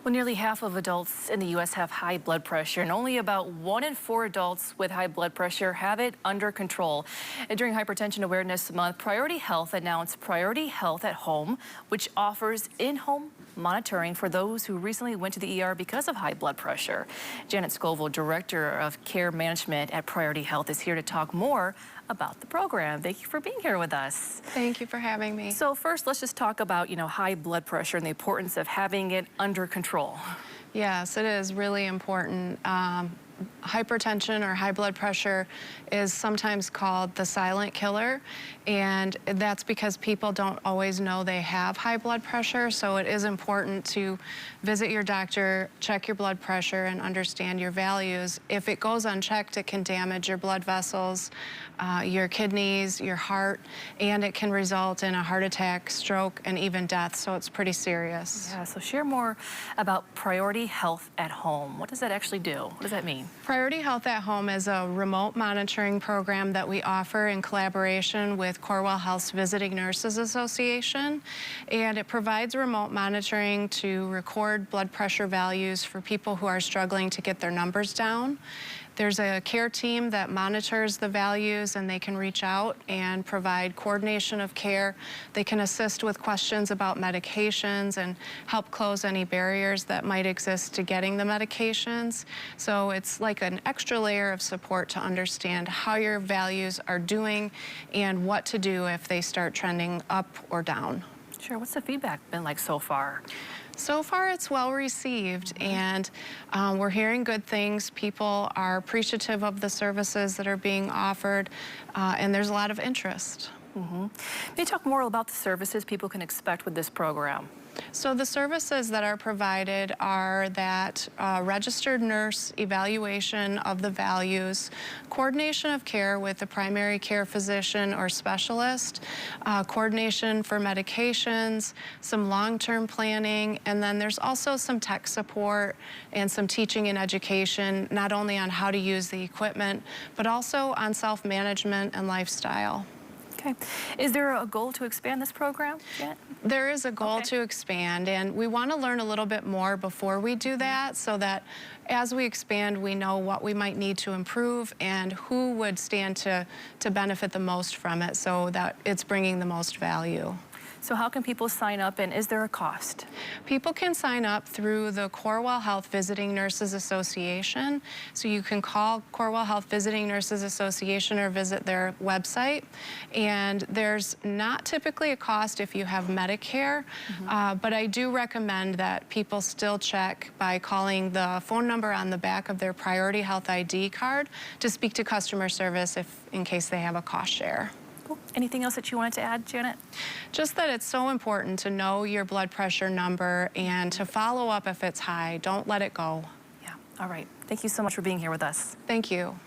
Well, nearly half of adults in the U.S. have high blood pressure, and only about 1 in 4 adults with high blood pressure have it under control. And during Hypertension Awareness Month, Priority Health announced Priority Health at Home, which offers in-home monitoring for those who recently went to the ER because of high blood pressure. Janet Scoville, Director of Care Management at Priority Health, is here to talk more about the program. Thank you for being here with us. Thank you for having me. So first, let's just talk about, high blood pressure and the importance of having it under control. Yes, it is really important. Hypertension or high blood pressure is sometimes called the silent killer, and that's because people don't always know they have high blood pressure. So it is important to visit your doctor, check your blood pressure, and understand your values. If it goes unchecked, it can damage your blood vessels, your kidneys, your heart, and it can result in a heart attack, stroke, and even death. So it's pretty serious. Yeah, so share more about Priority Health at Home. What does that actually do? What does that mean? Priority Health at Home is a remote monitoring program that we offer in collaboration with Corewell Health's Visiting Nurses Association, and it provides remote monitoring to record blood pressure values for people who are struggling to get their numbers down. There's a care team that monitors the values, and they can reach out and provide coordination of care. They can assist with questions about medications and help close any barriers that might exist to getting the medications. So it's like an extra layer of support to understand how your values are doing and what to do if they start trending up or down. Sure. What's the feedback been like so far? So far, it's well received, and we're hearing good things. People are appreciative of the services that are being offered, and there's a lot of interest. Can you talk more about the services people can expect with this program? So the services that are provided are that registered nurse evaluation of the values, coordination of care with the primary care physician or specialist, coordination for medications, some long-term planning, and then there's also some tech support and some teaching and education, not only on how to use the equipment, but also on self-management and lifestyle. Okay. Is there a goal to expand this program yet? There is a goal to expand, and we want to learn a little bit more before we do that, so that as we expand, we know what we might need to improve and who would stand to benefit the most from it, so that it's bringing the most value. So how can people sign up, and is there a cost? People can sign up through the Corewell Health Visiting Nurses Association. So you can call Corewell Health Visiting Nurses Association or visit their website. And there's not typically a cost if you have Medicare, but I do recommend that people still check by calling the phone number on the back of their Priority Health ID card to speak to customer service in case they have a cost share. Anything else that you wanted to add, Janet? Just that it's so important to know your blood pressure number and to follow up if it's high. Don't let it go. Yeah, all right. Thank you so much for being here with us. Thank you.